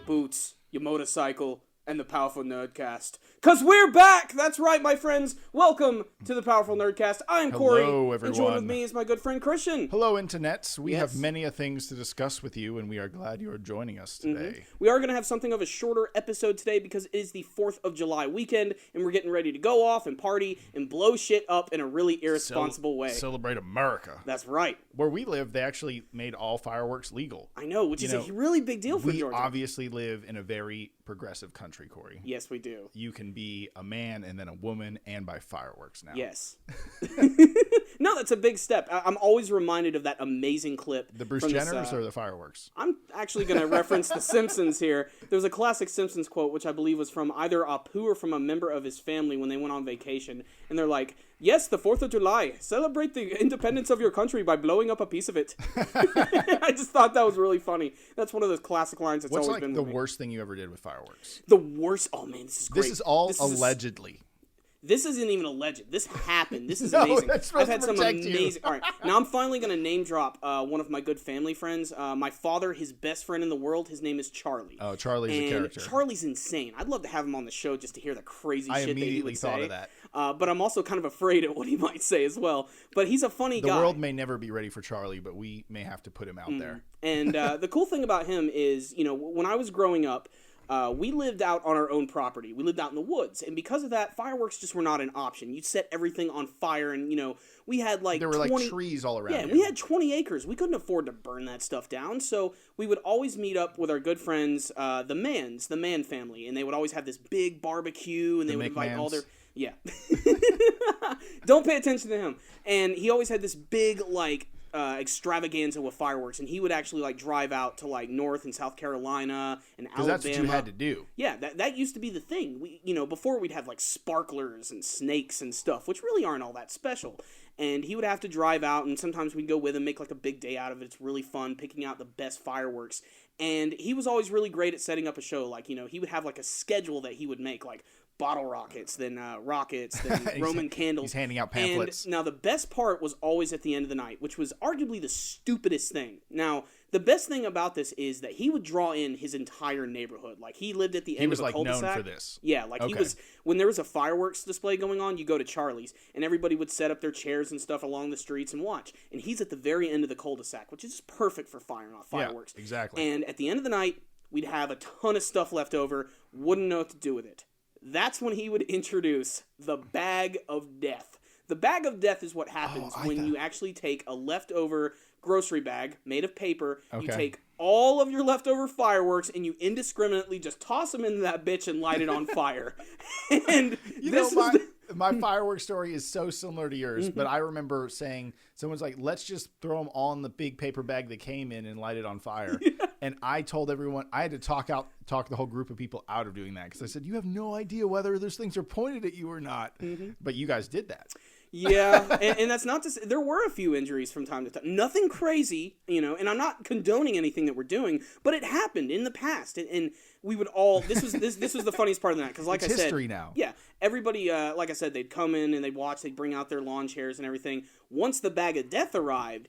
boots, your motorcycle, and the Powerful Nerdcast. Because we're back! That's right, my friends. Welcome to the Powerful Nerdcast. I'm Corey. Hello, everyone. And joined with me is my good friend Christian. Hello, internets. We Yes. have many things to discuss with you, and we are glad you are joining us today. We are going to have something of a shorter episode today because it is the 4th of July weekend, and we're getting ready to go off and party and blow shit up in a really irresponsible way. Celebrate America. That's right. Where we live, they actually made all fireworks legal. I know, which is a really big deal for We Georgia. obviously live in a very progressive country, Corey. Yes, we do. You can be a man and then a woman and buy fireworks now. Yes. No, that's a big step. I'm always reminded of that amazing clip. The Bruce from Jenners this, or the fireworks? I'm actually going to reference The Simpsons here. There's a classic Simpsons quote, which I believe was from either Apu or from a member of his family when they went on vacation. And they're like, yes, the 4th of July. Celebrate the independence of your country by blowing up a piece of it. I just thought that was really funny. That's one of those classic lines that's What's always like been the with me. worst thing you ever did with fireworks? The worst? Oh, man, this is great. This is all This allegedly. This isn't even alleged. This happened. This is No, amazing. that's supposed I've had to some protect you. amazing. All right, now I'm finally going to name drop one of my good family friends. My father, his best friend in the world, his name is Charlie. Oh, Charlie's a character. Charlie's insane. I'd love to have him on the show just to hear the crazy I shit that he immediately would thought say. of that. But I'm also kind of afraid of what he might say as well. But he's a funny guy. The world may never be ready for Charlie, but we may have to put him out there. And the cool thing about him is, you know, when I was growing up, we lived out on our own property. We lived out in the woods. And because of that, fireworks just were not an option. You'd set everything on fire and, you know, we had like There were like trees all around. Yeah, you. we had 20 acres. We couldn't afford to burn that stuff down. So we would always meet up with our good friends, the Mann family. And they would always have this big barbecue and they would invite all their... Yeah. Don't pay attention to him. And he always had this big, like... extravaganza with fireworks, and he would actually like drive out to like North and South Carolina and Alabama. That's what you had to do. Yeah, that used to be the thing. We, you know, before we'd have like sparklers and snakes and stuff, which really aren't all that special. And he would have to drive out, and sometimes we'd go with him, make like a big day out of it. It's really fun picking out the best fireworks. And he was always really great at setting up a show. Like, you know, he would have like a schedule that he would make, like bottle rockets, then rockets, then Roman candles. He's handing out pamphlets. And now the best part was always at the end of the night, which was arguably the stupidest thing. Now, the best thing about this is that he would draw in his entire neighborhood. Like, he lived at the end of a cul-de-sac. He was like known for this. Yeah, like he was, when there was a fireworks display going on, you go to Charlie's, and everybody would set up their chairs and stuff along the streets and watch. And he's at the very end of the cul-de-sac, which is just perfect for firing off fireworks. Yeah, exactly. And at the end of the night, we'd have a ton of stuff left over, wouldn't know what to do with it. That's when he would introduce the bag of death. The bag of death is what happens when you actually take a leftover grocery bag made of paper. Okay. You take all of your leftover fireworks and you indiscriminately just toss them into that bitch and light it on fire. And my fireworks story is so similar to yours, but I remember saying, someone's like, let's just throw them all in the big paper bag that came in and light it on fire. Yeah. And I told everyone, I had to talk the whole group of people out of doing that. Because I said, you have no idea whether those things are pointed at you or not. But you guys did that. Yeah, and that's not to say, there were a few injuries from time to time. Nothing crazy, you know, and I'm not condoning anything that we're doing, but it happened in the past, and we would all, this was the funniest part of the night, because like it's I said, history now. Yeah, everybody, like I said, they'd come in and they'd watch, they'd bring out their lawn chairs and everything. Once the bag of death arrived,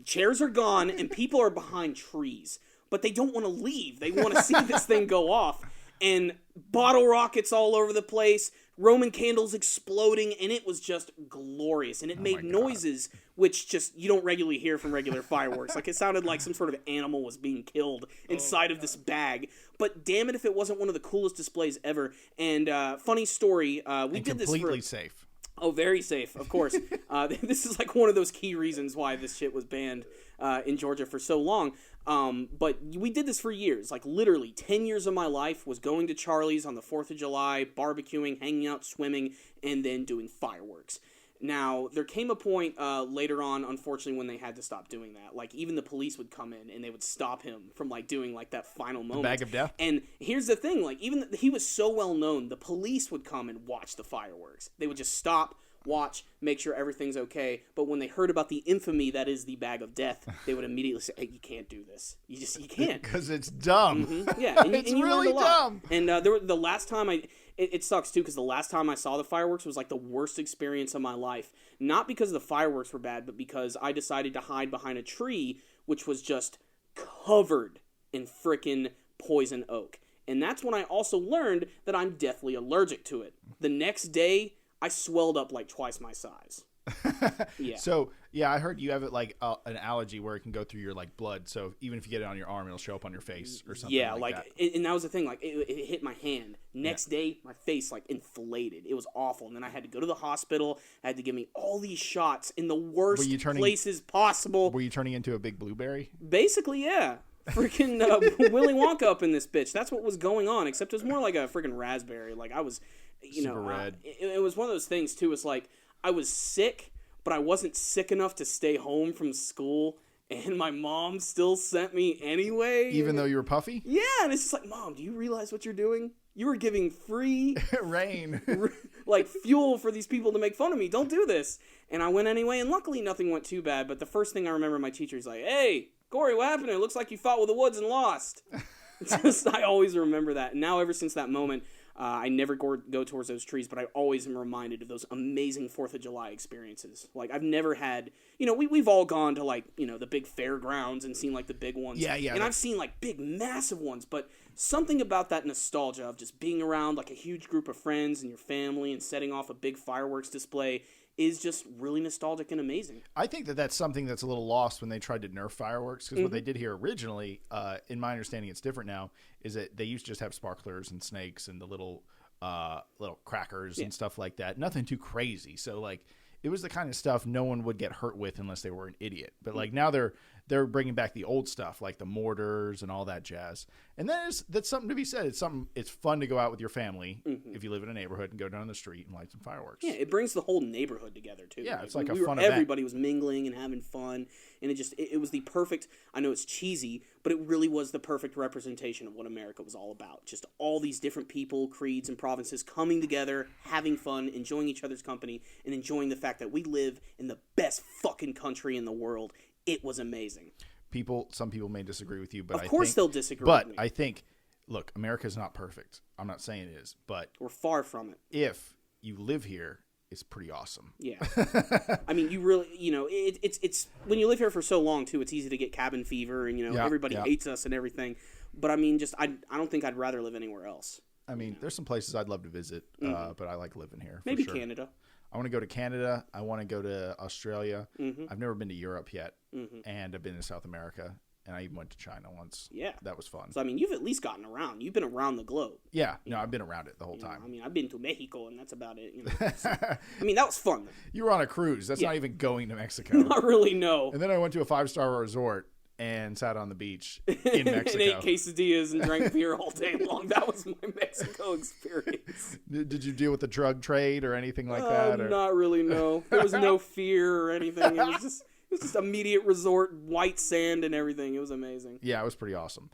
chairs are gone and people are behind trees, but they don't want to leave. They want to see this thing go off, and bottle rockets all over the place, Roman candles exploding, and it was just glorious. And it made noises which just you don't regularly hear from regular fireworks. Like, it sounded like some sort of animal was being killed inside of this bag. But damn it if it wasn't one of the coolest displays ever. And funny story, we did this for... completely safe. Oh, very safe, of course. This is like one of those key reasons why this shit was banned in Georgia for so long. But we did this for years. Like, literally, 10 years of my life was going to Charlie's on the 4th of July, barbecuing, hanging out, swimming, and then doing fireworks. Now, there came a point later on, unfortunately, when they had to stop doing that. Like, even the police would come in and they would stop him from, like, doing, like, that final moment. The bag of death? And here's the thing, like, even he was so well known, the police would come and watch the fireworks. They would just stop, watch, make sure everything's okay. But when they heard about the infamy that is the bag of death, they would immediately say, hey, you can't do this. You can't. Because it's dumb. Mm-hmm. Yeah, and it's and you really learned a lot. dumb. And the last time it sucks too, because the last time I saw the fireworks was like the worst experience of my life. Not because the fireworks were bad, but because I decided to hide behind a tree, which was just covered in frickin' poison oak. And that's when I also learned that I'm deathly allergic to it. The next day, I swelled up like twice my size. Yeah. So, yeah, I heard you have it like an allergy where it can go through your like blood. So even if you get it on your arm, it'll show up on your face or something. Yeah, like that. And that was the thing. Like, it hit my hand. Next day, my face like inflated. It was awful. And then I had to go to the hospital. I had to give me all these shots in the worst places possible. Were you turning into a big blueberry? Basically, yeah. Freaking Willy Wonka up in this bitch. That's what was going on. Except it was more like a freaking raspberry. Like I was, Super red. It was one of those things too. It's like I was sick, but I wasn't sick enough to stay home from school, and my mom still sent me anyway. Even though you were puffy? Yeah, and it's just like, Mom, do you realize what you're doing? You were giving free rain, like fuel for these people to make fun of me. Don't do this. And I went anyway, and luckily nothing went too bad. But the first thing I remember, my teacher's like, "Hey, Corey, what happened? It looks like you fought with the woods and lost." I always remember that. And now, ever since that moment, I never go towards those trees, but I always am reminded of those amazing 4th of July experiences. Like, I've never had, we've all gone to, like, the big fairgrounds and seen, like, the big ones. Yeah, yeah. And I've seen, like, big, massive ones, but something about that nostalgia of just being around, like, a huge group of friends and your family and setting off a big fireworks display is just really nostalgic and amazing. I think that that's something that's a little lost when they tried to nerf fireworks, because what they did here originally, in my understanding it's different now, is that they used to just have sparklers and snakes and the little crackers and stuff like that. Nothing too crazy. So like it was the kind of stuff no one would get hurt with unless they were an idiot. But like now they're bringing back the old stuff like the mortars and all that jazz. And that's something to be said. It's fun to go out with your family if you live in a neighborhood and go down the street and light some fireworks. Yeah, it brings the whole neighborhood together too. Yeah, it's like a fun event. Everybody was mingling and having fun, and it was the perfect. I know it's cheesy, but it really was the perfect representation of what America was all about. Just all these different people, creeds, and provinces coming together, having fun, enjoying each other's company, and enjoying the fact that we live in the best fucking country in the world. It was amazing. Some people may disagree with you, but of course they'll disagree with me. But I think, look, America's not perfect. I'm not saying it is, but we're far from it. If you live here, it's pretty awesome. Yeah. I mean, you really, it's when you live here for so long too, it's easy to get cabin fever and everybody hates us and everything. But I mean, I don't think I'd rather live anywhere else. I mean, there's some places I'd love to visit, but I like living here. Maybe for sure. Canada. I want to go to Canada. I want to go to Australia. Mm-hmm. I've never been to Europe yet, and I've been to South America, and I even went to China once. Yeah. That was fun. So, I mean, you've at least gotten around. You've been around the globe. Yeah. No, I've been around it the whole time. I mean, I've been to Mexico, and that's about it. So, I mean, that was fun. You were on a cruise. That's not even going to Mexico. Not really, no. And then I went to a 5-star resort and sat on the beach in Mexico. And ate quesadillas and drank beer all day long. That was my Mexico experience. Did you deal with the drug trade or anything like that? Or? Not really, no. There was no fear or anything. It was just immediate resort, white sand and everything. It was amazing. Yeah, it was pretty awesome.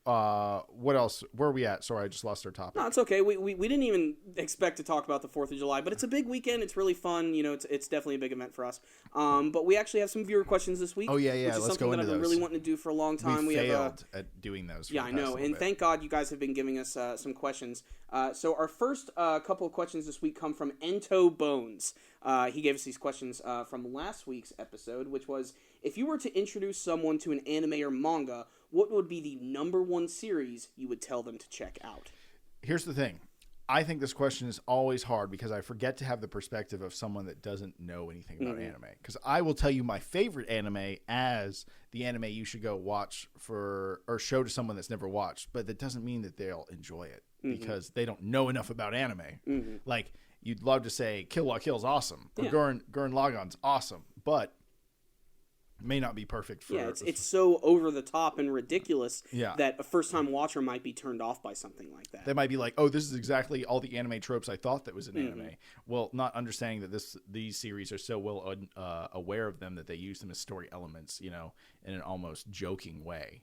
What else? Where are we at? Sorry, I just lost our topic. No, it's okay. We didn't even expect to talk about the 4th of July, but it's a big weekend. It's really fun. It's definitely a big event for us. But we actually have some viewer questions this week. Oh, yeah. Which is Let's something go into that I've been really wanting to do for a long time. We failed at doing those. Yeah, I know. And thank God you guys have been giving us some questions. So our first couple of questions this week come from Ento Bones. He gave us these questions from last week's episode, which was, if you were to introduce someone to an anime or manga, what would be the number one series you would tell them to check out? Here's the thing. I think this question is always hard because I forget to have the perspective of someone that doesn't know anything about anime. Because I will tell you my favorite anime as the anime you should go watch or show to someone that's never watched. But that doesn't mean that they'll enjoy it because they don't know enough about anime. Like, you'd love to say Kill La Kill is awesome or Gurren Lagann's awesome, but may not be perfect for... Yeah, it's so over the top and ridiculous that a first-time watcher might be turned off by something like that. They might be like, oh, this is exactly all the anime tropes I thought that was in anime. Well, not understanding that these series are so well aware of them that they use them as story elements, in an almost joking way,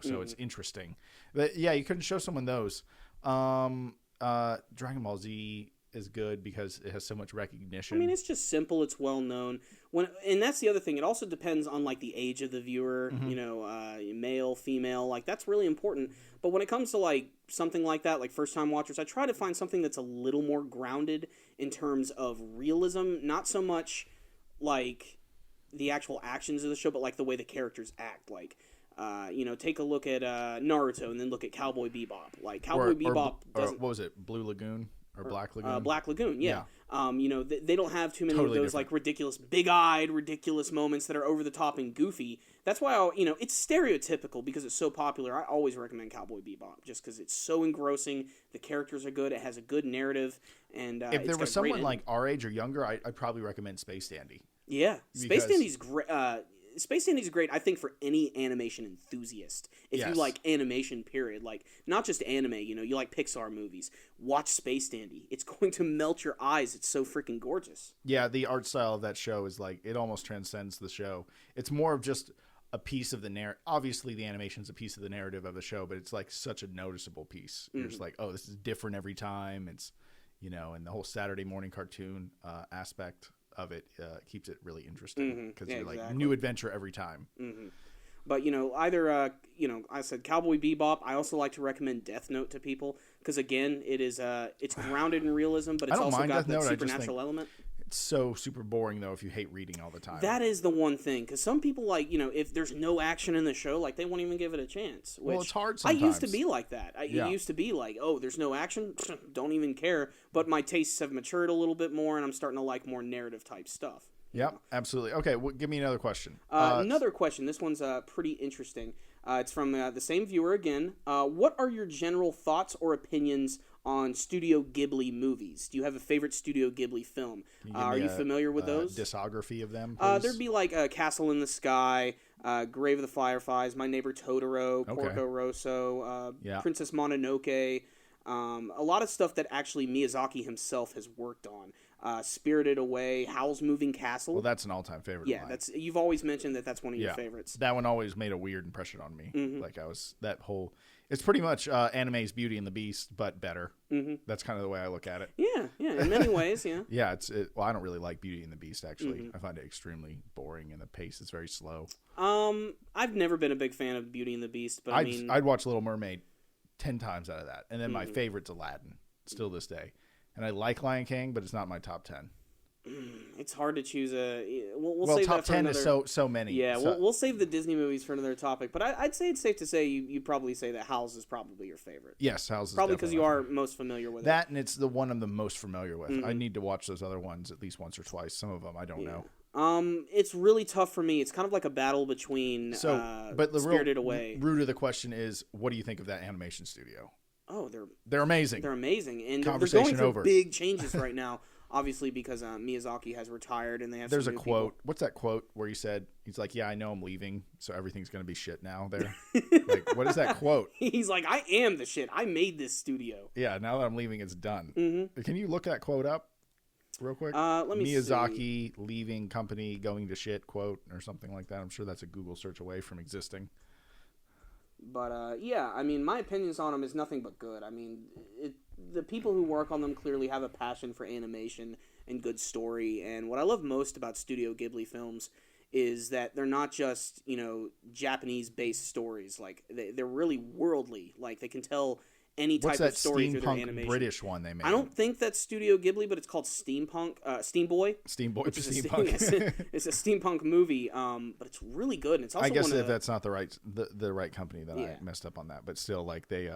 So it's interesting. But yeah, you couldn't show someone those. Dragon Ball Z is good because it has so much recognition. I mean, it's just simple. It's well known. And that's the other thing. It also depends on like the age of the viewer. Male, female. Like that's really important. But when it comes to like something like that, like first time watchers, I try to find something that's a little more grounded in terms of realism. Not so much like the actual actions of the show, but like the way the characters act. Like Take a look at Naruto and then look at Cowboy Bebop. Like Cowboy Bebop doesn't. What was it? Blue Lagoon or Black Lagoon? Black Lagoon, yeah. They don't have too many Totally of those different. like ridiculous, big-eyed, ridiculous moments that are over the top and goofy. That's why it's stereotypical because it's so popular. I always recommend Cowboy Bebop just because it's so engrossing. The characters are good. It has a good narrative, and if there was someone like our age or younger, I'd probably recommend Space Dandy. Yeah, Space Dandy's great. Space Dandy's great, I think, for any animation enthusiast. If you like animation, period, like not just anime, you like Pixar movies, watch Space Dandy. It's going to melt your eyes. It's so freaking gorgeous. Yeah, the art style of that show is like, it almost transcends the show. It's more of just a piece of the narrative. Obviously, the animation's a piece of the narrative of the show, but it's like such a noticeable piece. You're just like, oh, this is different every time. It's, and the whole Saturday morning cartoon aspect of it keeps it really interesting because you're like new adventure every time. But I said Cowboy Bebop. I also like to recommend Death Note to people because again, it is it's grounded in realism, but it's also got that supernatural element. It's so super boring though if you hate reading all the time. That is the one thing because some people if there's no action in the show, like they won't even give it a chance. Which it's hard sometimes. I used to be like that. It used to be like, oh, there's no action, don't even care. But my tastes have matured a little bit more, and I'm starting to like more narrative type stuff. Yep, absolutely. Okay, give me another question. Another question. This one's pretty interesting. It's from the same viewer again. What are your general thoughts or opinions on Studio Ghibli movies? Do you have a favorite Studio Ghibli film? Are you familiar with those? Discography of them, please? There'd be like Castle in the Sky, Grave of the Fireflies, My Neighbor Totoro, Porco Rosso, Princess Mononoke. A lot of stuff that actually Miyazaki himself has worked on. Spirited Away, Howl's Moving Castle. Well, that's an all-time favorite. Yeah, of mine. you've always mentioned that's one of your favorites. That one always made a weird impression on me. Like it's pretty much anime's Beauty and the Beast, but better. That's kind of the way I look at it. Yeah, in many ways, yeah. Yeah, well, I don't really like Beauty and the Beast actually. I find it extremely boring, and the pace is very slow. I've never been a big fan of Beauty and the Beast, but I'd watch Little Mermaid 10 times out of that, and then my favorite's Aladdin, still this day. And I like Lion King, but it's not my top 10. It's hard to choose we'll save top that for 10 another, is so many. Yeah, we'll save the Disney movies for another topic. But I'd say it's safe to say you probably say that Howl's is probably your favorite. Yes, Howl's is probably because you are most familiar with that, and it's the one I'm the most familiar with. I need to watch those other ones at least once or twice. Some of them I don't know. It's really tough for me. It's kind of like a battle between but the Spirited Away. Root of the question is, what do you think of that animation studio? Oh, they're amazing. They're amazing, and they're going through big changes right now. Obviously, because Miyazaki has retired, and they have. There's some a new quote. people. What's that quote where he said, "He's like, yeah, I know I'm leaving, so everything's gonna be shit now." There, like, what is that quote? He's like, I am the shit. I made this studio. Yeah, now that I'm leaving, it's done. Can you look that quote up, real quick? Let me Miyazaki see. leaving company, going to shit quote or something like that. I'm sure that's a Google search away from existing. But I mean, my opinions on them is nothing but good. I mean, the people who work on them clearly have a passion for animation and good story. And what I love most about Studio Ghibli films is that they're not just Japanese-based stories. Like they're really worldly. Like they can tell any type of story through their animation. British one they made? I don't think that's Studio Ghibli, but it's called Steampunk, Steamboy. Steamboy, Steampunk. It's a steampunk movie, but it's really good. And it's also I guess if that's not the right company, then I messed up on that. But still, like they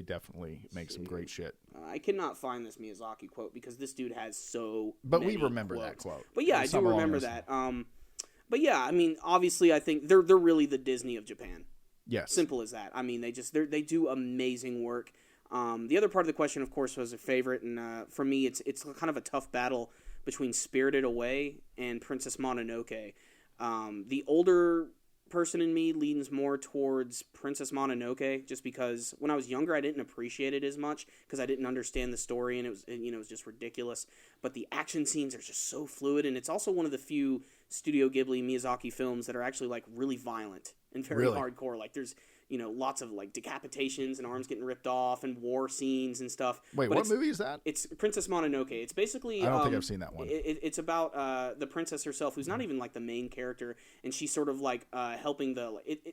definitely make some great shit. I cannot find this Miyazaki quote because this dude has But many we remember quotes. that quote. But yeah, I do remember that. But yeah, I mean, obviously, I think they're really the Disney of Japan. Yes. Simple as that. I mean, they do amazing work. The other part of the question, of course, was a favorite, and for me, it's kind of a tough battle between Spirited Away and Princess Mononoke. The older person in me leans more towards Princess Mononoke, just because when I was younger, I didn't appreciate it as much because I didn't understand the story, and it was just ridiculous. But the action scenes are just so fluid, and it's also one of the few Studio Ghibli Miyazaki films that are actually like really violent and very hardcore. Like there's lots of like decapitations and arms getting ripped off and war scenes and stuff. Wait, what movie is that? It's Princess Mononoke. It's basically I don't think I've seen that one. It's about the princess herself, who's not even like the main character, and she's sort of like helping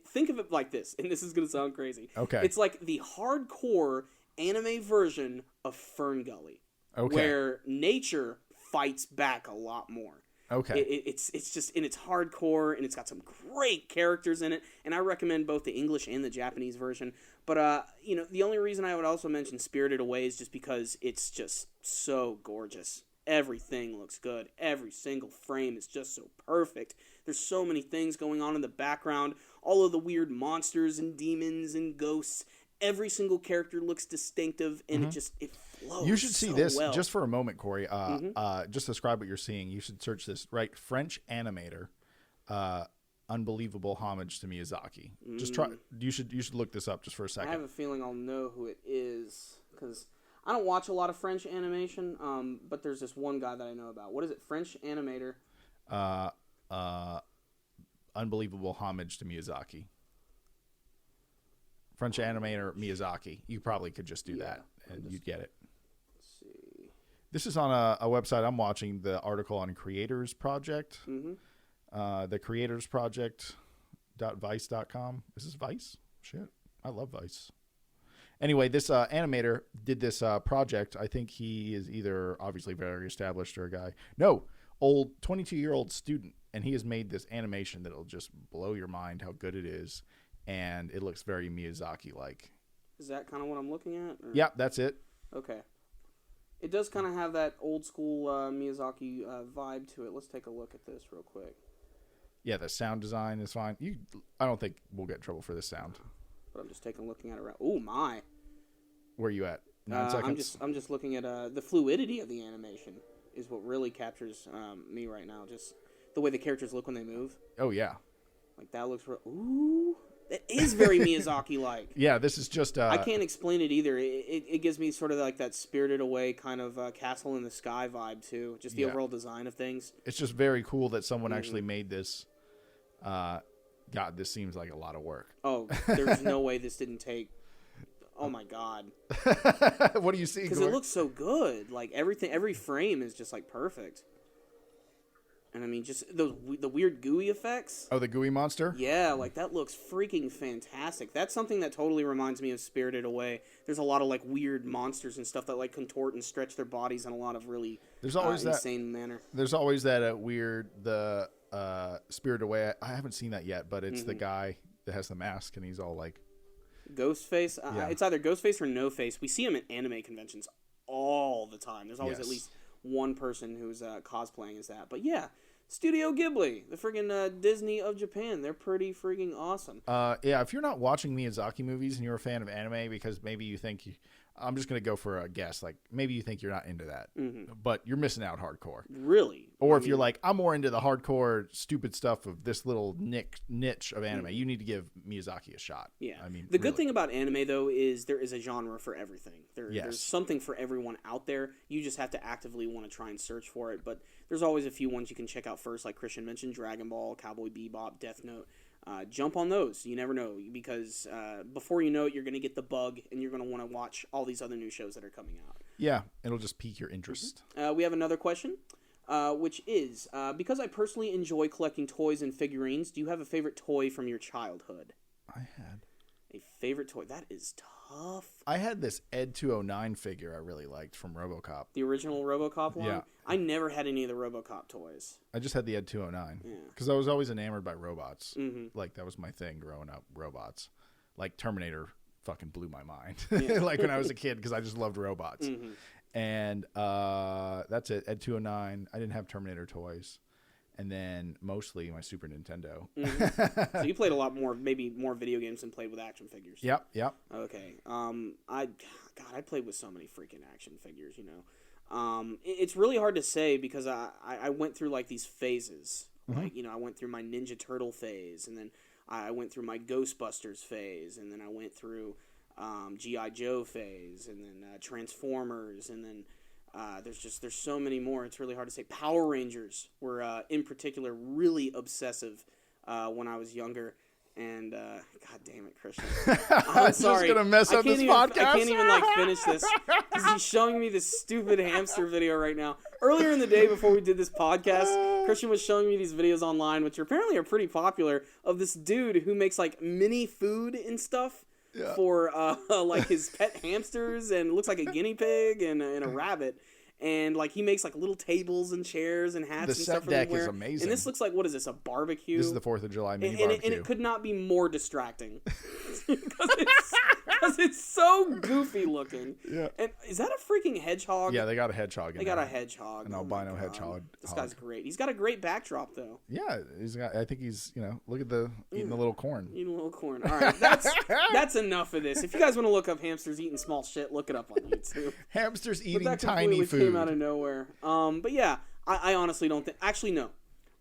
think of it like this, and this is gonna sound crazy. Okay, it's like the hardcore anime version of Fern Gully, where nature fights back a lot more. Okay. It's just, and it's hardcore, and it's got some great characters in it, and I recommend both the English and the Japanese version. But the only reason I would also mention Spirited Away is just because it's just so gorgeous. Everything looks good. Every single frame is just so perfect. There's so many things going on in the background. All of the weird monsters and demons and ghosts. Every single character looks distinctive, and it flows. You should see so this well. just for a moment, Corey. Just describe what you're seeing. You should search this. Right, French animator, unbelievable homage to Miyazaki. Just try. You should look this up just for a second. I have a feeling I'll know who it is because I don't watch a lot of French animation. But there's this one guy that I know about. What is it? French animator. Unbelievable homage to Miyazaki. French animator Miyazaki. You probably could just do that, and you'd get it. Let's see. This is on a website I'm watching, the article on Creators Project. The Creators Project.vice.com. Is this Vice? Shit. I love Vice. Anyway, this animator did this project. I think he is either obviously very established or a guy. No, old 22-year-old student. And he has made this animation that'll just blow your mind how good it is. And it looks very Miyazaki-like. Is that kind of what I'm looking at? Or? Yeah, that's it. Okay. It does kind of have that old school Miyazaki vibe to it. Let's take a look at this real quick. Yeah, the sound design is fine. I don't think we'll get in trouble for this sound. But I'm just taking a looking at it right. Oh my! Where are you at? 9 seconds. I'm just looking at the fluidity of the animation is what really captures me right now. Just the way the characters look when they move. Oh yeah. Like that looks. Ooh. It is very Miyazaki-like. Yeah, this is just... I can't explain it either. It gives me sort of like that Spirited Away kind of Castle in the Sky vibe, too. Just the overall design of things. It's just very cool that someone actually made this. God, this seems like a lot of work. Oh, there's no way this didn't take... Oh, my God. What do you see? Because it looks so good. Like, every frame is just, like, perfect. And I mean, just the weird gooey effects. Oh, the gooey monster? Yeah, like that looks freaking fantastic. That's something that totally reminds me of Spirited Away. There's a lot of like weird monsters and stuff that like contort and stretch their bodies in a lot of really insane manner. There's always that weird Spirited Away. I haven't seen that yet, but it's the guy that has the mask and he's all like Ghostface. It's either Ghostface or No Face. We see him at anime conventions all the time. There's always at least one person who's cosplaying as that. But yeah, Studio Ghibli, the friggin' Disney of Japan, they're pretty freaking awesome. Yeah, if you're not watching Miyazaki movies and you're a fan of anime because maybe you think I'm just going to go for a guess. Like, maybe you think you're not into that, but you're missing out hardcore. Really? Or if you're like, I'm more into the hardcore, stupid stuff of this little niche of anime, you need to give Miyazaki a shot. Yeah. I mean, the good thing about anime, though, is there is a genre for everything. Yes. There's something for everyone out there. You just have to actively want to try and search for it. But there's always a few ones you can check out first, like Christian mentioned, Dragon Ball, Cowboy Bebop, Death Note. Jump on those. You never know, because before you know it, you're going to get the bug, and you're going to want to watch all these other new shows that are coming out. Yeah, it'll just pique your interest. We have another question, which is, because I personally enjoy collecting toys and figurines, do you have a favorite toy from your childhood? I had a favorite toy. That is tough. I had this Ed 209 figure I really liked from RoboCop. The original RoboCop one? Yeah. I never had any of the RoboCop toys. I just had the Ed 209. Yeah. Because I was always enamored by robots. Mm-hmm. Like, that was my thing growing up, robots. Like, Terminator fucking blew my mind. Yeah. Like, when I was a kid, because I just loved robots. Mm-hmm. And that's it, Ed 209. I didn't have Terminator toys. And then mostly my Super Nintendo. Mm-hmm. So you played a lot more, maybe more video games than played with action figures. Yep. Okay. I played with so many freaking action figures, you know. It's really hard to say because I went through like these phases. Mm-hmm. Like, you know, I went through my Ninja Turtle phase, and then I went through my Ghostbusters phase, and then I went through G.I. Joe phase, and then Transformers, and then there's so many more. It's really hard to say. Power Rangers were in particular really obsessive when I was younger. And God damn it, Christian! I'm sorry. Just gonna mess up this podcast. I can't even like finish this because he's showing me this stupid hamster video right now. Earlier in the day, before we did this podcast, Christian was showing me these videos online, which apparently are pretty popular, of this dude who makes like mini food and stuff for like his pet hamsters, and looks like a guinea pig and a rabbit. And like he makes like little tables and chairs and hats The and set stuff for deck them to is wear. amazing. And this looks like, what is this, a barbecue? This is the 4th of July mini and barbecue. it could not be more distracting because it's so goofy looking. Yeah. And is that a freaking hedgehog? Yeah, they got a hedgehog in They there. got a hedgehog. An albino hedgehog. This guy's great. He's got a great backdrop though. Yeah, I think he's, look at eating the little corn. Eating a little corn. All right, that's enough of this. If you guys want to look up hamsters eating small shit, look it up on YouTube. Hamsters But eating that tiny completely food. came out of nowhere. But yeah, I honestly don't think. Actually, no.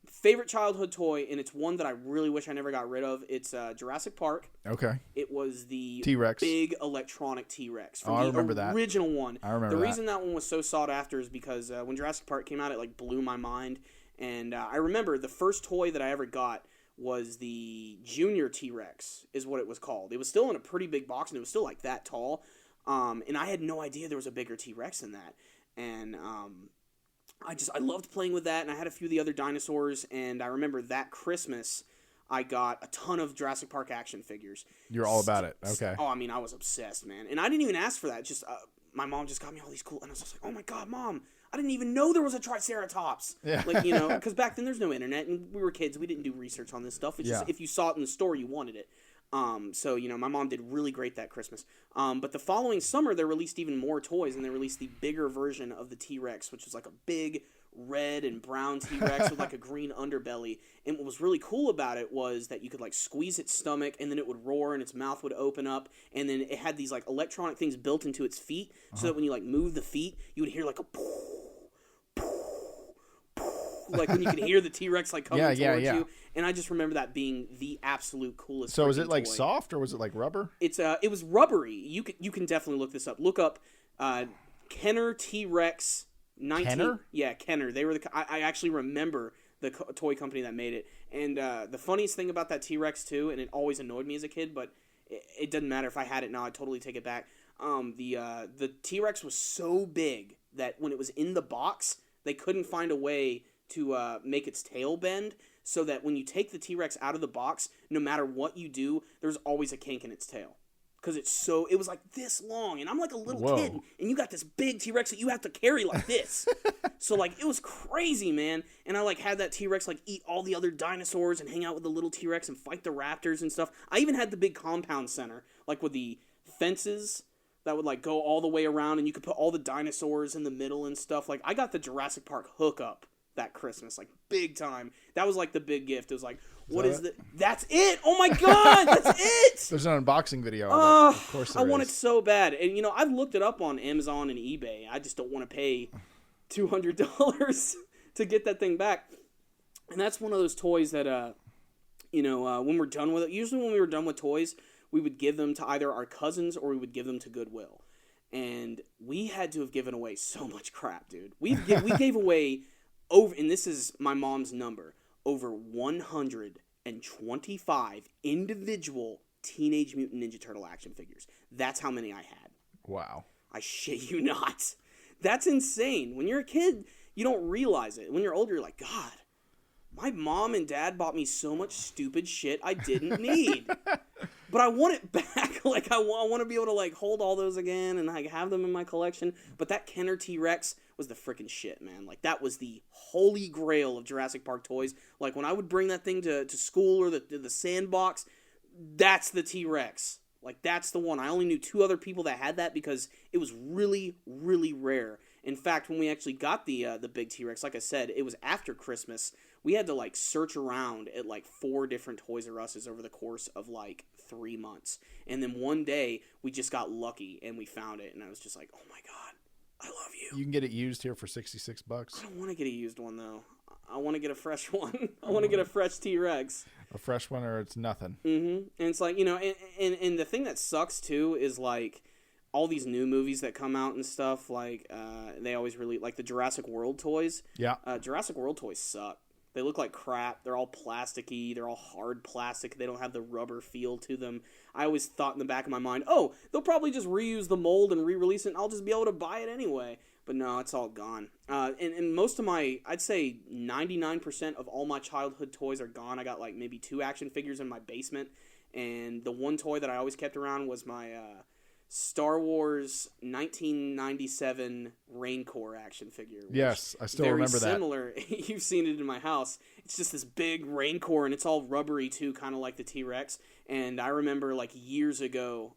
Favorite childhood toy, and it's one that I really wish I never got rid of. It's Jurassic Park. Okay. It was the T-Rex. big electronic T-Rex from I the remember that. original one. I remember the that. reason that one was so sought after is because when Jurassic Park came out, it like blew my mind. And I remember the first toy that I ever got was the Junior T-Rex, is what it was called. It was still in a pretty big box, and it was still like that tall. And I had no idea there was a bigger T-Rex than that. And I loved playing with that, and I had a few of the other dinosaurs, and I remember that Christmas I got a ton of Jurassic Park action figures. You're all about it. Okay. Oh, I mean, I was obsessed, man. And I didn't even ask for that. Just my mom just got me all these cool, and I was just like, oh my god, Mom, I didn't even know there was a Triceratops. Yeah. Like, because back then there's no internet, and we were kids. We didn't do research on this stuff. It's just if you saw it in the store, you wanted it. So, my mom did really great that Christmas. But the following summer, they released even more toys, and they released the bigger version of the T-Rex, which was like a big red and brown T-Rex with like a green underbelly. And what was really cool about it was that you could like squeeze its stomach, and then it would roar, and its mouth would open up, and then it had these like electronic things built into its feet, so that when you like move the feet, you would hear like a like when you could hear the T-Rex like coming towards you. And I just remember that being the absolute coolest. So is it like toy. soft or was it like rubber? It was rubbery. You can definitely look this up. Look up Kenner T-Rex 19. Kenner? Yeah, Kenner. They were I actually remember the toy company that made it. And the funniest thing about that T-Rex too, and it always annoyed me as a kid, but it doesn't matter if I had it now, I'd totally take it back. The T-Rex was so big that when it was in the box, they couldn't find a way to make its tail bend, so that when you take the T-Rex out of the box, no matter what you do, there's always a kink in its tail. Because it was like this long, and I'm like a little kid, and you got this big T-Rex that you have to carry like this. So like it was crazy, man. And I like had that T-Rex like eat all the other dinosaurs and hang out with the little T-Rex and fight the raptors and stuff. I even had the big compound center, like with the fences that would like go all the way around, and you could put all the dinosaurs in the middle and stuff. Like I got the Jurassic Park hookup that Christmas, like big time. That was like the big gift. It was like, that's it. Oh my god, that's it. There's an unboxing video of it. Of course I want it so bad. And I've looked it up on Amazon and eBay. I just don't want to pay $200 to get that thing back. And that's one of those toys that when we're done with it, usually when we were done with toys, we would give them to either our cousins or we would give them to Goodwill. And we had to have given away so much crap, dude. We gave away over, and this is my mom's number, over 125 individual Teenage Mutant Ninja Turtle action figures. That's how many I had. Wow. I shit you not. That's insane. When you're a kid, you don't realize it. When you're older, you're like, God, my mom and dad bought me so much stupid shit I didn't need. But I want it back. Like, I want to be able to, like, hold all those again and, like, have them in my collection. But that Kenner T-Rex was the freaking shit, man. Like, that was the holy grail of Jurassic Park toys. Like, when I would bring that thing to school or the sandbox, that's the T-Rex. Like, that's the one. I only knew 2 other people that had that because it was really, really rare. In fact, when we actually got the big T-Rex, like I said, it was after Christmas. We had to, like, search around at, like, 4 different Toys R Us's over the course of, like, 3 months. And then one day, we just got lucky, and we found it. And I was just like, oh, my God, I love you. You can get it used here for $66. I don't want to get a used one, though. I want to get a fresh one. I want to get a fresh T-Rex. A fresh one or it's nothing. Mm-hmm. And it's like, and the thing that sucks, too, is, like, all these new movies that come out and stuff, like, they always really, like the Jurassic World toys. Yeah. Jurassic World toys suck. They look like crap. They're all plasticky. They're all hard plastic. They don't have the rubber feel to them. I always thought in the back of my mind, oh, they'll probably just reuse the mold and re-release it, and I'll just be able to buy it anyway. But no, it's all gone. And most of my, I'd say 99% of all my childhood toys are gone. I got like maybe 2 action figures in my basement, and the one toy that I always kept around was my Star Wars 1997 Rancor action figure. Yes, I still very remember that. similar. You've seen it in my house. It's just this big Rancor, and it's all rubbery too, kind of like the T-Rex. And I remember like years ago,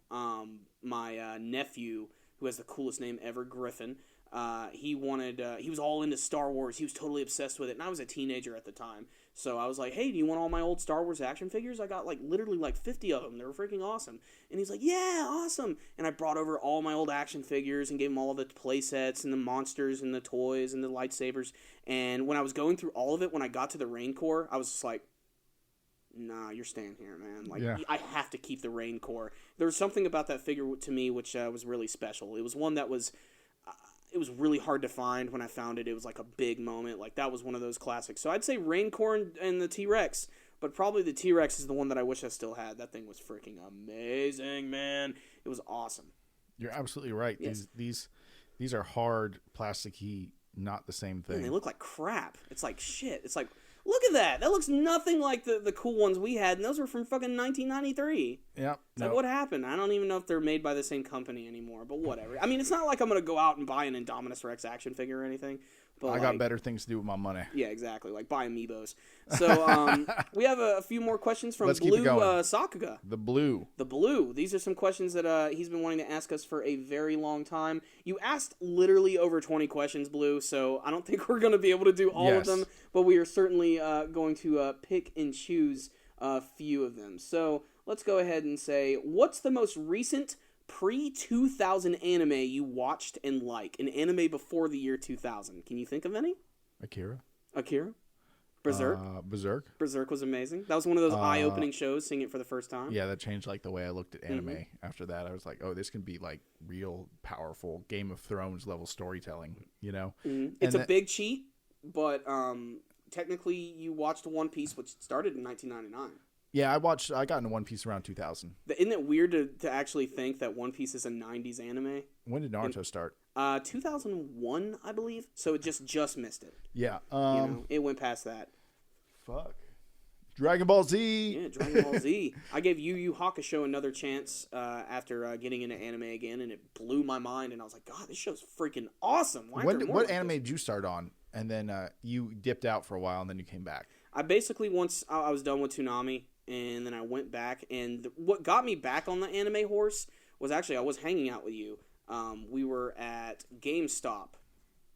my nephew, who has the coolest name ever, Griffin, he was all into Star Wars. He was totally obsessed with it, and I was a teenager at the time. So I was like, hey, do you want all my old Star Wars action figures? I got literally 50 of them. They were freaking awesome. And he's like, yeah, awesome. And I brought over all my old action figures and gave him all of the play sets and the monsters and the toys and the lightsabers. And when I was going through all of it, when I got to the Rancor, I was just like, nah, you're staying here, man. Yeah. I have to keep the Rancor. There was something about that figure to me which was really special. It was one that was... it was really hard to find. When I found it, it was like a big moment. That was one of those classics. So I'd say Rancor and the T-Rex, but probably the T-Rex is the one that I wish I still had. That thing was freaking amazing, man. It was awesome. You're absolutely right. Yes. These are hard, plasticky, not the same thing. Man, they look like crap. It's like shit. It's like, look at that. That looks nothing like the cool ones we had, and those were from fucking 1993. Yeah. It's like, what happened? I don't even know if they're made by the same company anymore, but whatever. I mean, it's not like I'm going to go out and buy an Indominus Rex action figure or anything. But I got better things to do with my money. Yeah, exactly. Like buy Amiibos. So we have a few more questions from Let's keep Blue it going. Sakuga. The blue. The Blue. These are some questions that he's been wanting to ask us for a very long time. You asked literally over 20 questions, Blue, so I don't think we're going to be able to do all of them, but we are certainly going to pick and choose a few of them. So let's go ahead and say, what's the most recent pre-2000 anime you watched and like? An anime before the year 2000. Can you think of any? Akira. Berserk. Berserk was amazing. That was one of those eye-opening shows, seeing it for the first time. Yeah, that changed the way I looked at anime. After that, I was like, oh, this can be real powerful Game of Thrones level storytelling, you know? It's a big cheat, but technically you watched One Piece, which started in 1999. Yeah, I got into One Piece around 2000. Isn't it weird to actually think that One Piece is a 90s anime? When did Naruto start? 2001, I believe. So it just missed it. Yeah. It went past that. Fuck. Dragon Ball Z. Yeah, Dragon Ball Z. I gave Yu Yu Hakusho another chance after getting into anime again, and it blew my mind. And I was like, God, this show's freaking awesome. What anime did you start on? And then you dipped out for a while, and then you came back. I basically, once I was done with Toonami, and then I went back. And what got me back on the anime horse was actually I was hanging out with you. We were at GameStop,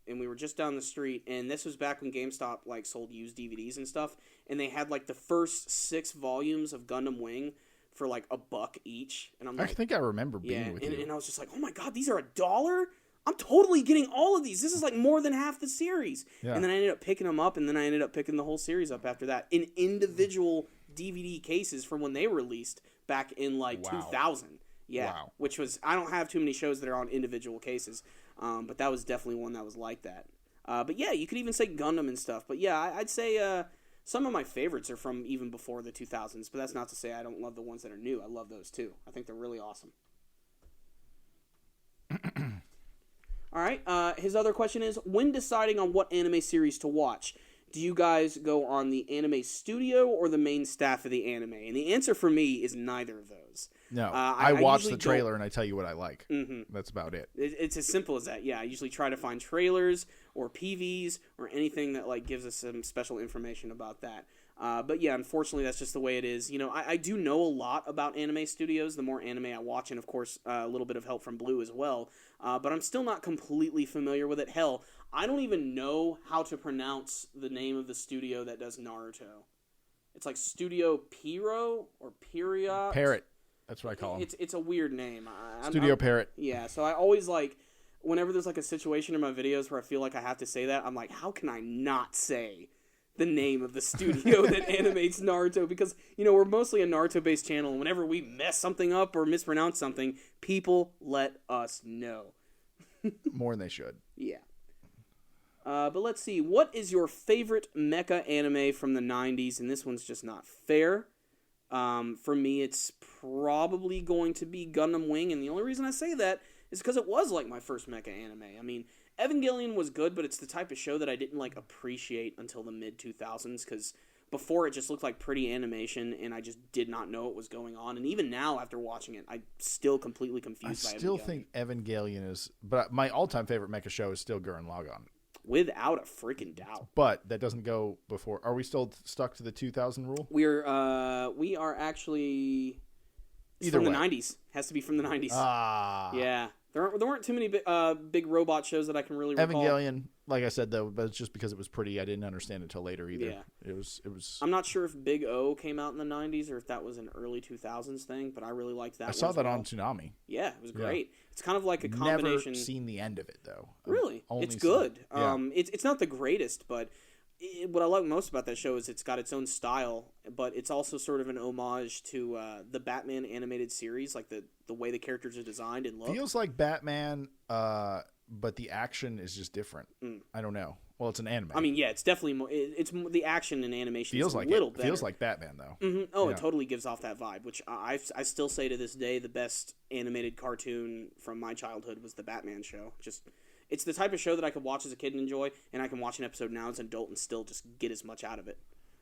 and we were just down the street, and this was back when GameStop sold used DVDs and stuff, and they had the first 6 volumes of Gundam Wing for $1 each, and I'm like, I think I remember being with you. And I was just like, oh my God, these are $1? I'm totally getting all of these. This is more than half the series. Yeah. And then I ended up picking them up, and then I ended up picking the whole series up after that in individual DVD cases from when they were released back in 2000. Yeah, wow. Which was, I don't have too many shows that are on individual cases, but that was definitely one that was like that. But yeah, you could even say Gundam and stuff. But yeah, I'd say some of my favorites are from even before the 2000s, but that's not to say I don't love the ones that are new. I love those too. I think they're really awesome. All right, his other question is, when deciding on what anime series to watch, do you guys go on the anime studio or the main staff of the anime? And the answer for me is neither of those. No, I watch the trailer and I tell you what I like. Mm-hmm. That's about it. It's as simple as that. Yeah, I usually try to find trailers or PVs or anything that gives us some special information about that. But yeah, unfortunately, that's just the way it is. You know, I do know a lot about anime studios. The more anime I watch, and of course, a little bit of help from Blue as well. But I'm still not completely familiar with it. Hell, I don't even know how to pronounce the name of the studio that does Naruto. It's Studio Pierrot or Period. Parrot. That's what I call them. It's a weird name. Studio Parrot. Yeah, so I always whenever there's a situation in my videos where I feel like I have to say that, I'm like, how can I not say the name of the studio that animates Naruto? Because, we're mostly a Naruto-based channel, and whenever we mess something up or mispronounce something, people let us know. More than they should. Yeah. But let's see. What is your favorite mecha anime from the 90s? And this one's just not fair. For me, it's probably going to be Gundam Wing, and the only reason I say that is because it was my first mecha anime. I mean, Evangelion was good, but it's the type of show that I didn't appreciate until the mid-2000s, because before it just looked like pretty animation, and I just did not know what was going on. And even now, after watching it, I'm still completely confused by Evangelion. I still think Evangelion is, but my all-time favorite mecha show is still Gurren Lagann. Without a freaking doubt. But that doesn't go before. Are we still stuck to the 2000 rule? We are actually Either from way. the 90s. Has to be from the 90s. Ah. Yeah. There weren't too many big robot shows that I can really recall. Evangelion, like I said though, but it's just because it was pretty. I didn't understand it till later either. Yeah. It was. I'm not sure if Big O came out in the 90s or if that was an early 2000s thing, but I really liked that. I saw as that well. on Toonami. Yeah, it was great. It's kind of like a combination. Never seen the end of it though. Really, Only it's good. Yeah. It's not the greatest, but what I like most about that show is it's got its own style, but it's also sort of an homage to the Batman animated series, like the way the characters are designed and look. Feels like Batman, but the action is just different. I don't know. Well, it's an anime. I mean, yeah, it's definitely more. It's the action and animation feels is like a little it. better. Feels like Batman though. Mm-hmm. Oh, Yeah. it totally gives off that vibe, which I still say to this day the best animated cartoon from my childhood was the Batman show. Just it's the type of show that I could watch as a kid and enjoy, and I can watch an episode now as an adult and still just get as much out of it.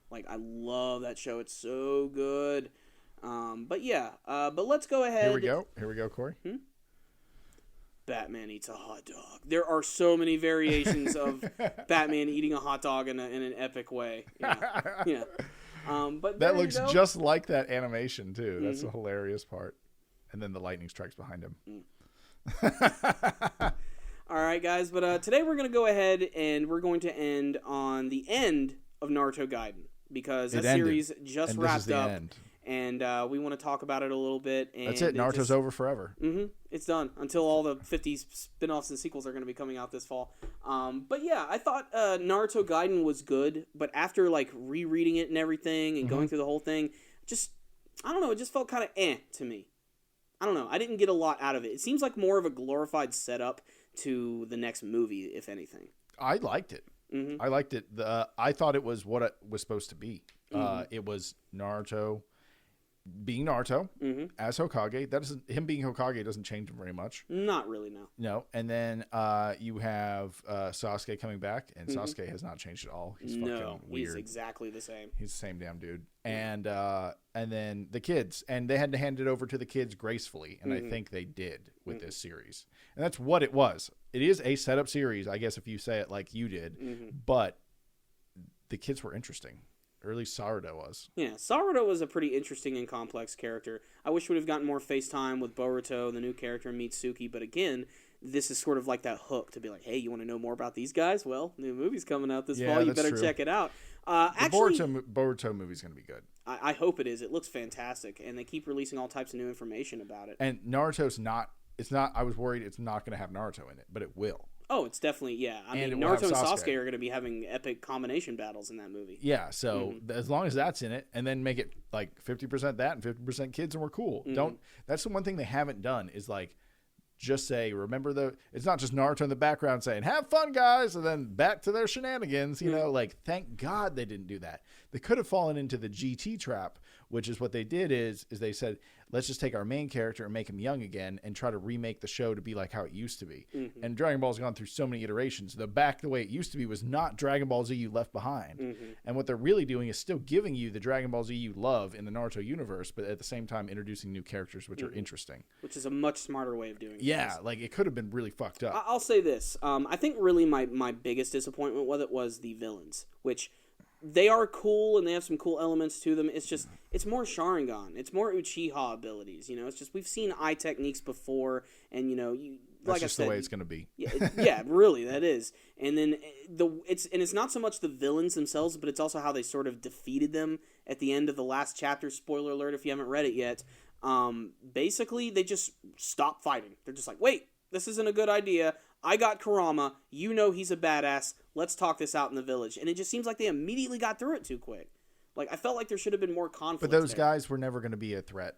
Like I love that show; it's so good. But yeah, but let's go ahead. Here we go, Corey. Batman eats a hot dog. There are so many variations of Batman eating a hot dog in an epic way. Yeah. But That there looks you go. just like that animation too. That's the hilarious part. And then the lightning strikes behind him. All right, guys. But today we're going to go ahead and we're going to end on the end of Naruto Gaiden because that series just and wrapped this is the up. end. And we want to talk about it a little bit. And That's it. Naruto's over forever. It's done until all the 50 spin-offs and sequels are going to be coming out this fall. But yeah, I thought Naruto Gaiden was good, but after like rereading it and everything and going through the whole thing, just I don't know, it just felt kind of to me. I don't know. I didn't get a lot out of it. It seems like more of a glorified setup to the next movie, if anything. I liked it. I liked it. I thought it was what it was supposed to be. It was Naruto being Naruto as Hokage. That doesn't him being Hokage doesn't change him very much. Not really, no. No, and then you have Sasuke coming back, and Sasuke has not changed at all. He's fucking weird. He's exactly the same. He's the same damn dude. And then the kids, and they had to hand it over to the kids gracefully, and I think they did with this series. And that's what it was. It is a setup series, I guess, if you say it like you did. But the kids were interesting. Or at least Saruto was. Yeah, Saruto was a pretty interesting and complex character. I wish we would have gotten more face time with Boruto, the new character, and Mitsuki. But again, this is sort of like that hook to be like, hey, you want to know more about these guys? Well, new movie's coming out this fall. You better check it out. Actually, the Boruto movie's going to be good. I hope it is. It looks fantastic. And they keep releasing all types of new information about it. And Naruto's not... It's not... I was worried it's not going to have Naruto in it, but it will. Oh, it's definitely, yeah. I And mean, it will have Naruto and Sasuke. Sasuke are going to be having epic combination battles in that movie. Yeah, so as long as that's in it, and then make it like 50% that and 50% kids, and we're cool. That's the one thing they haven't done is like just say, remember it's not just Naruto in the background saying, have fun, guys, and then back to their shenanigans, you know, like, thank God they didn't do that. They could have fallen into the GT trap, which is what they did is they said, let's just take our main character and make him young again and try to remake the show to be like how it used to be. And Dragon Ball's gone through so many iterations. The way it used to be was not Dragon Ball Z you left behind. And what they're really doing is still giving you the Dragon Ball Z you love in the Naruto universe, but at the same time introducing new characters, which are interesting. Which is a much smarter way of doing it. Yeah, like it could have been really fucked up. I'll say this. I think really my biggest disappointment with it was the villains, which they are cool and they have some cool elements to them. It's just, it's more Sharingan. It's more Uchiha abilities, you know? It's just, we've seen eye techniques before and, you know, That's like just I said, the way it's going to be. yeah, really, that is. And then it's not so much the villains themselves, but it's also how they sort of defeated them at the end of the last chapter. Spoiler alert if you haven't read it yet. Basically, they just stop fighting. They're just like, wait, this isn't a good idea. I got Kurama. You know he's a badass. Let's talk this out in the village. And it just seems like they immediately got through it too quick. Like, I felt like there should have been more conflict. But those guys were never going to be a threat.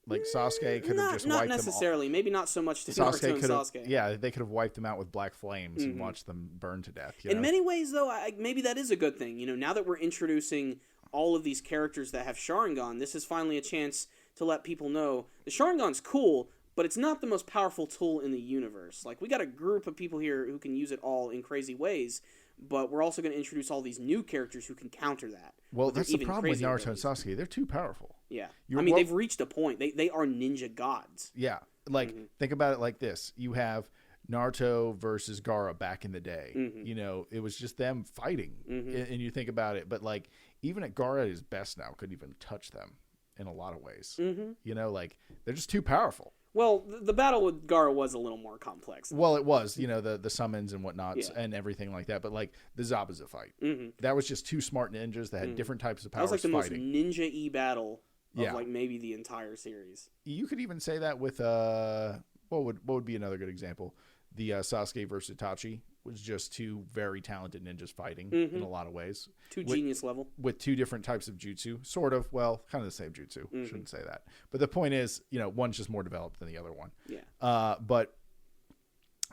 Like Sasuke could have just wiped them all. Not necessarily. Maybe not so much to Naruto and Sasuke. Yeah, they could have wiped them out with black flames and watched them burn to death. You know? In many ways, though, maybe that is a good thing. You know, now that we're introducing all of these characters that have Sharingan, this is finally a chance to let people know the Sharingan's cool, but it's not the most powerful tool in the universe. Like, we got a group of people here who can use it all in crazy ways, but we're also going to introduce all these new characters who can counter that. Well, with their that's the even problem with crazier Naruto abilities. and Sasuke. They're too powerful. Yeah. You're I mean, wel- they've reached a point. They are ninja gods. Yeah. Like, think about it like this. You have Naruto versus Gaara back in the day. You know, it was just them fighting. And you think about it. But, like, even at Gaara at his best now couldn't even touch them in a lot of ways. You know, like, they're just too powerful. Well, the battle with Gaara was a little more complex. Well, it was, you know, the summons and whatnot Yeah. and everything like that. But, like, the Zabuza fight. That was just two smart ninjas that had different types of That powers was like the fighting. most ninja-y battle of Yeah. like maybe the entire series. You could even say that with what would be another good example? The Sasuke versus Itachi was just two very talented ninjas fighting in a lot of ways. Two genius level. With two different types of jutsu, sort of. Well, kind of the same jutsu. Shouldn't say that, but the point is, you know, one's just more developed than the other one. Yeah. But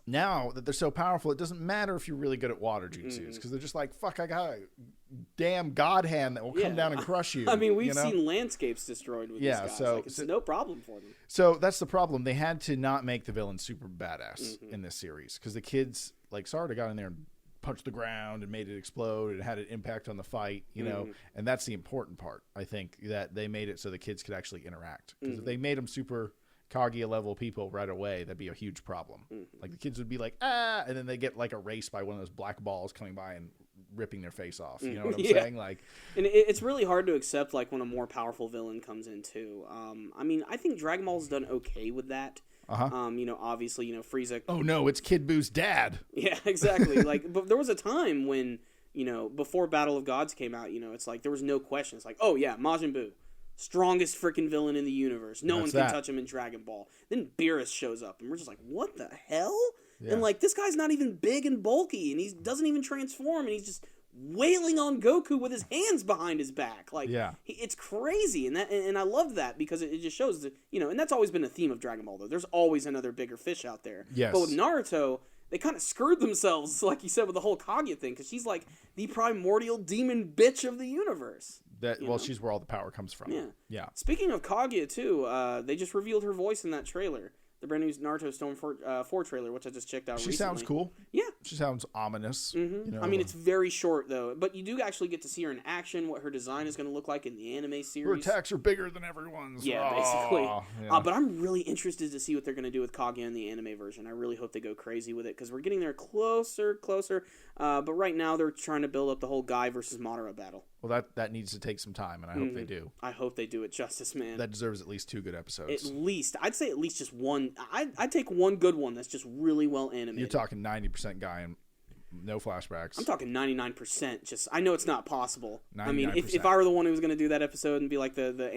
now that they're so powerful, it doesn't matter if you're really good at water jutsus because they're just like, fuck, I got a damn god hand that will come down and crush you. I mean, we've you know? seen landscapes destroyed with Yeah, these guys. so- Like, it's no problem for them. So that's the problem. They had to not make the villain super badass in this series because the kids, like Sarada, got in there and punched the ground and made it explode and had an impact on the fight, you know, and that's the important part. I think that they made it so the kids could actually interact because if they made them super Kaguya level people right away, that'd be a huge problem. Like the kids would be like, ah, and then they get like erased by one of those black balls coming by and ripping their face off. You know what I'm Yeah. saying? Like, And it's really hard to accept like when a more powerful villain comes in too. I mean, I think Dragon Ball's done okay with that. You know, obviously, you know, Frieza. oh no, it's Kid Boo's dad. Yeah, exactly. Like, but there was a time when, you know, before Battle of Gods came out, you know, it's like there was no question. It's like, oh yeah, Majin Buu, strongest freaking villain in the universe. No one That's can that. touch him in Dragon Ball. Then Beerus shows up, and we're just like, what the hell? Yeah. And like, this guy's not even big and bulky, and he doesn't even transform, and he's just wailing on Goku with his hands behind his back. Like, Yeah. it's crazy, and I love that because it just shows that, you know, and that's always been a theme of Dragon Ball though. There's always another bigger fish out there. Yes. But with Naruto, they kind of screwed themselves, like you said, with the whole Kaguya thing, because she's like the primordial demon bitch of the universe. That You well, know? she's where all the power comes from. Yeah. Yeah. Speaking of Kaguya too, they just revealed her voice in that trailer, the brand new Naruto Stone 4 trailer, which I just checked out. She recently. sounds cool. Yeah. She sounds ominous. You know, I mean, it's very short though, but you do actually get to see her in action. What her design is going to look like in the anime her series. attacks are bigger than everyone's. Yeah, Oh, basically. yeah. But I'm really interested to see what they're going to do with Kaguya in the anime version. I really hope they go crazy with it because we're getting there closer. But right now they're trying to build up the whole Guy versus Madara battle. Well, that needs to take some time, and I hope they do. I hope they do it justice, man. That deserves at least 2 good At episodes. least, I'd say at least just one. I'd take one good one that's just really well animated. You're talking 90% Guy and no flashbacks. I'm talking 99%. Just I know it's not possible. I mean, if 99%. I were the one who was going to do that episode and be like the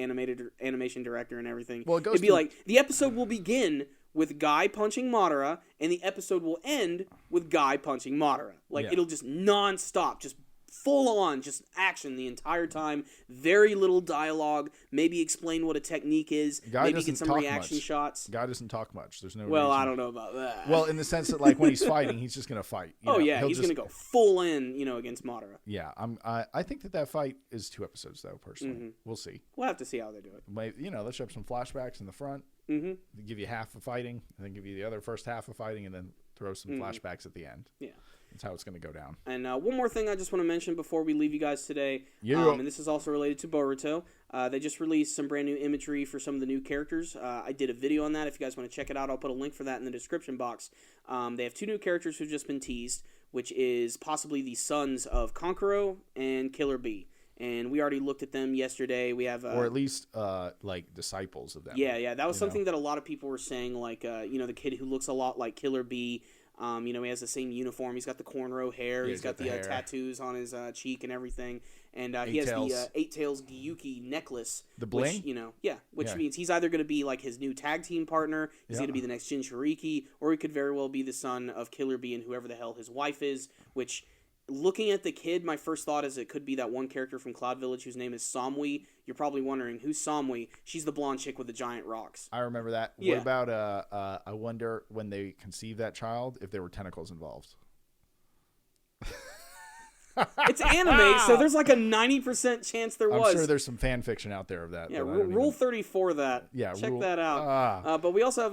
animation director and everything, Well, it goes it'd be to- like the episode will begin with Guy punching Madara, and the episode will end with Guy punching Madara. Like Yeah. it'll just non-stop, just full on, just action the entire time. Very little dialogue. Maybe explain what a technique is. Guy Maybe doesn't get some talk reaction much. shots. Guy doesn't talk much. There's no Well, reason. I don't know about that. Well, in the sense that, like, when he's fighting, he's just going to fight. You oh know? yeah, He'll he's just- going to go full in, against Madara. Yeah, I think that fight is 2 episodes, though, personally. We'll see. We'll have to see how they do it. Let's show up some flashbacks in the front. Give you half of fighting, and then give you the other first half of fighting, and then throw some flashbacks at the end. Yeah. That's how it's going to go down. And one more thing I just want to mention before we leave you guys today, Yeah. and this is also related to Boruto. They just released some brand new imagery for some of the new characters. I did a video on that. If you guys want to check it out, I'll put a link for that in the description box. They have 2 new characters who've just been teased, which is possibly the sons of Kankuro and Killer Bee. And we already looked at them yesterday. We have... Or at least, like, disciples of them. Yeah, that was something that a lot of people were saying, like, the kid who looks a lot like Killer Bee. He has the same uniform. He's got the cornrow hair. He's got the hair. tattoos on his cheek and everything. And he Eight has tails. the 8 Tails Gyuki necklace. The bling? Which Yeah. means he's either going to be like his new tag team partner, he's going to be the next Jinchuriki, or he could very well be the son of Killer Bee and whoever the hell his wife is, which... Looking at the kid, my first thought is it could be that one character from Cloud Village whose name is Samui. You're probably wondering, who's Samui? She's the blonde chick with the giant rocks. I remember that. Yeah. What about, I wonder when they conceived that child if there were tentacles involved. It's anime, so there's like a 90% chance there was. I'm sure there's some fan fiction out there of that. Yeah, rule 34 that. Yeah, check that out. But we also have,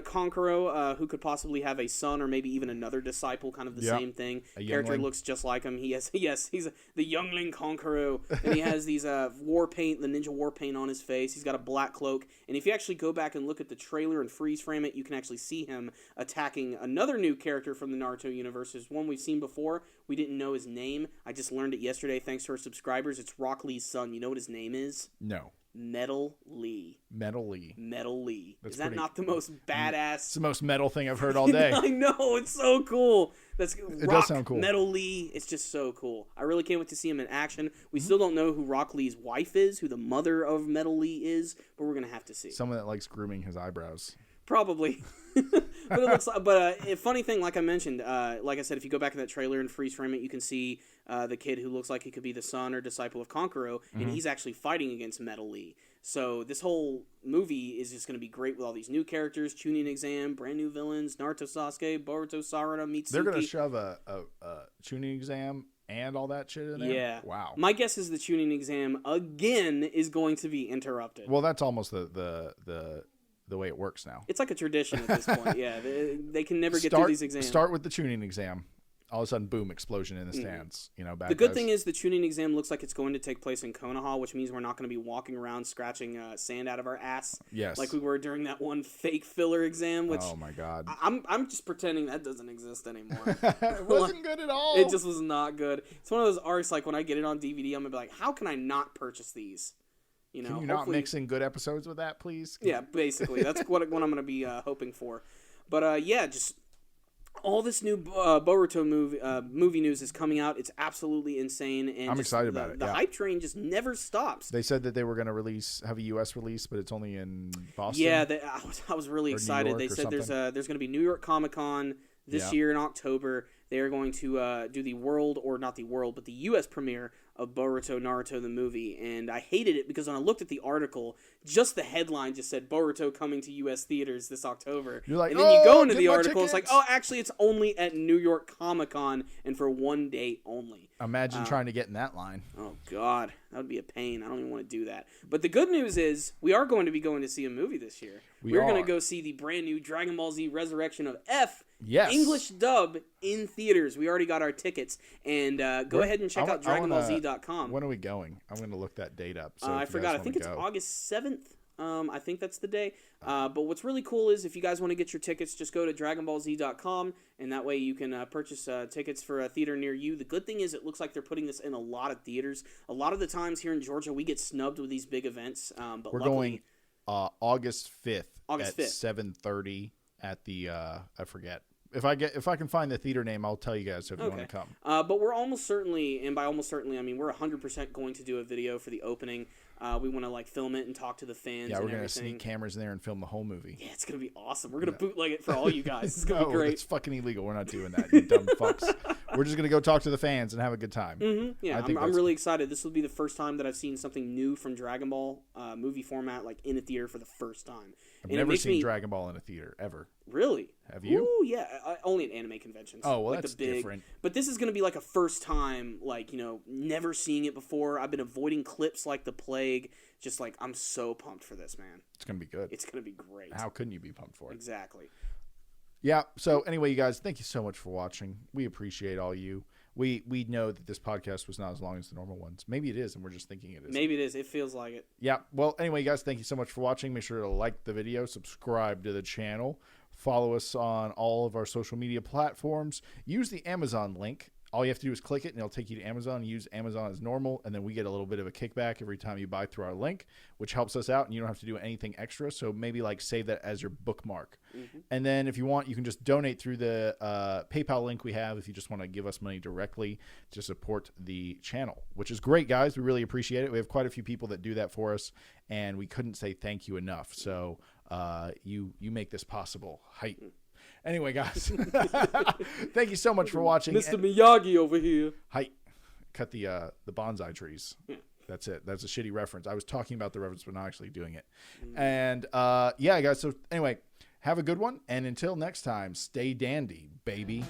Konkoro, who could possibly have a son or maybe even another disciple, kind of the same thing. Character looks just like him. He's the youngling Konkoro, and he has these war paint, the ninja war paint on his face. He's got a black cloak, and if you actually go back and look at the trailer and freeze frame it, you can actually see him attacking another new character from the Naruto universe. There's one we've seen before. We didn't know his name. I just learned it yesterday thanks to our subscribers. It's Rock Lee's son. You know what his name is? No. Metal Lee. Metal Lee. Metal Lee. Is that not the most badass? It's the most metal thing I've heard all day. I know, it's so cool. It does sound cool. Metal Lee. It's just so cool. I really can't wait to see him in action. We still don't know who Rock Lee's wife is, who the mother of Metal Lee is, but we're gonna have to see. Someone that likes grooming his eyebrows. Probably. But it looks like, a funny thing, like I mentioned, like I said, if you go back in that trailer and freeze frame it, you can see the kid who looks like he could be the son or disciple of Konkoro, and he's actually fighting against Metal Lee. So this whole movie is just going to be great with all these new characters, Chunin exam, brand new villains, Naruto Sasuke, Boruto Sarada, Mitsuki. They're going to shove a Chunin exam and all that shit in there? Yeah. Wow. My guess is the Chunin exam, again, is going to be interrupted. Well, that's almost the way it works now. It's like a tradition at this point. Yeah, they can never get through these exams. Start with the Chunin exam. All of a sudden, boom, explosion in the stands. The good thing is the Chunin exam looks like it's going to take place in Konoha, which means we're not going to be walking around scratching sand out of our ass. Yes. Like we were during that one fake filler exam, which... Oh, my God. I'm just pretending that doesn't exist anymore. It wasn't good at all. It just was not good. It's one of those arcs, like when I get it on DVD, I'm going to be like, how can I not purchase these? Can you not mix in good episodes with that, please? Yeah, basically. That's what I'm going to be hoping for. But, just... all this new Boruto movie news is coming out. It's absolutely insane. And I'm excited about it. The hype train just never stops. They said that they were going to have a U.S. release, but it's only in Boston. Yeah, I was really excited. They said there's going to be New York Comic Con this year in October. They are going to do the U.S. premiere of Boruto Naruto the movie, and I hated it because when I looked at the article, just the headline just said Boruto coming to U.S. theaters this October. You're like, and then you go into the article, it's like, oh, actually, it's only at New York Comic Con and for one day only. Imagine trying to get in that line. Oh, God. That would be a pain. I don't even want to do that. But the good news is we are going to be going to see a movie this year. We're going to go see the brand new Dragon Ball Z Resurrection of F English dub in theaters. We already got our tickets. And go ahead and check out DragonBallZ.com. When are we going? I'm going to look that date up. So I forgot. I think it's August 7th. I think that's the day. But what's really cool is if you guys want to get your tickets, just go to DragonBallZ.com, and that way you can purchase tickets for a theater near you. The good thing is it looks like they're putting this in a lot of theaters. A lot of the times here in Georgia, we get snubbed with these big events. But we're going August 5th at 7:30 at the I forget. If I can find the theater name, I'll tell you guys if you want to come. But we're almost certainly, and by almost certainly, I mean we're 100% going to do a video for the opening. We want to film it and talk to the fans. Yeah, we're going to sneak cameras in there and film the whole movie. Yeah, it's going to be awesome. We're going to bootleg it for all you guys. It's going to be great. It's fucking illegal. We're not doing that, you dumb fucks. We're just going to go talk to the fans and have a good time. Mm-hmm. Yeah, I'm really excited. This will be the first time that I've seen something new from Dragon Ball movie format in a theater for the first time. I've never seen Dragon Ball in a theater, ever. Really? Have you? Ooh, yeah. Only at anime conventions. Oh, well, that's different. But this is going to be a first time, never seeing it before. I've been avoiding clips like the plague. Just I'm so pumped for this, man. It's going to be good. It's going to be great. How couldn't you be pumped for it? Exactly. Yeah. So anyway, you guys, thank you so much for watching. We appreciate all you. We know that this podcast was not as long as the normal ones. Maybe it is, and we're just thinking it is. Maybe it is. It feels like it. Yeah. Well, anyway, guys, thank you so much for watching. Make sure to like the video, subscribe to the channel, follow us on all of our social media platforms. Use the Amazon link. All you have to do is click it, and it'll take you to Amazon. Use Amazon as normal, and then we get a little bit of a kickback every time you buy through our link, which helps us out, and you don't have to do anything extra. So maybe save that as your bookmark. Mm-hmm. And then if you want, you can just donate through the PayPal link we have if you just want to give us money directly to support the channel, which is great, guys. We really appreciate it. We have quite a few people that do that for us, and we couldn't say thank you enough. So you make this possible. Hi. Anyway, guys, thank you so much for watching. Mr. Miyagi over here. Hi. Cut the bonsai trees. Yeah. That's it. That's a shitty reference. I was talking about the reference, but not actually doing it. And, yeah, guys. So, anyway, have a good one. And until next time, stay dandy, baby.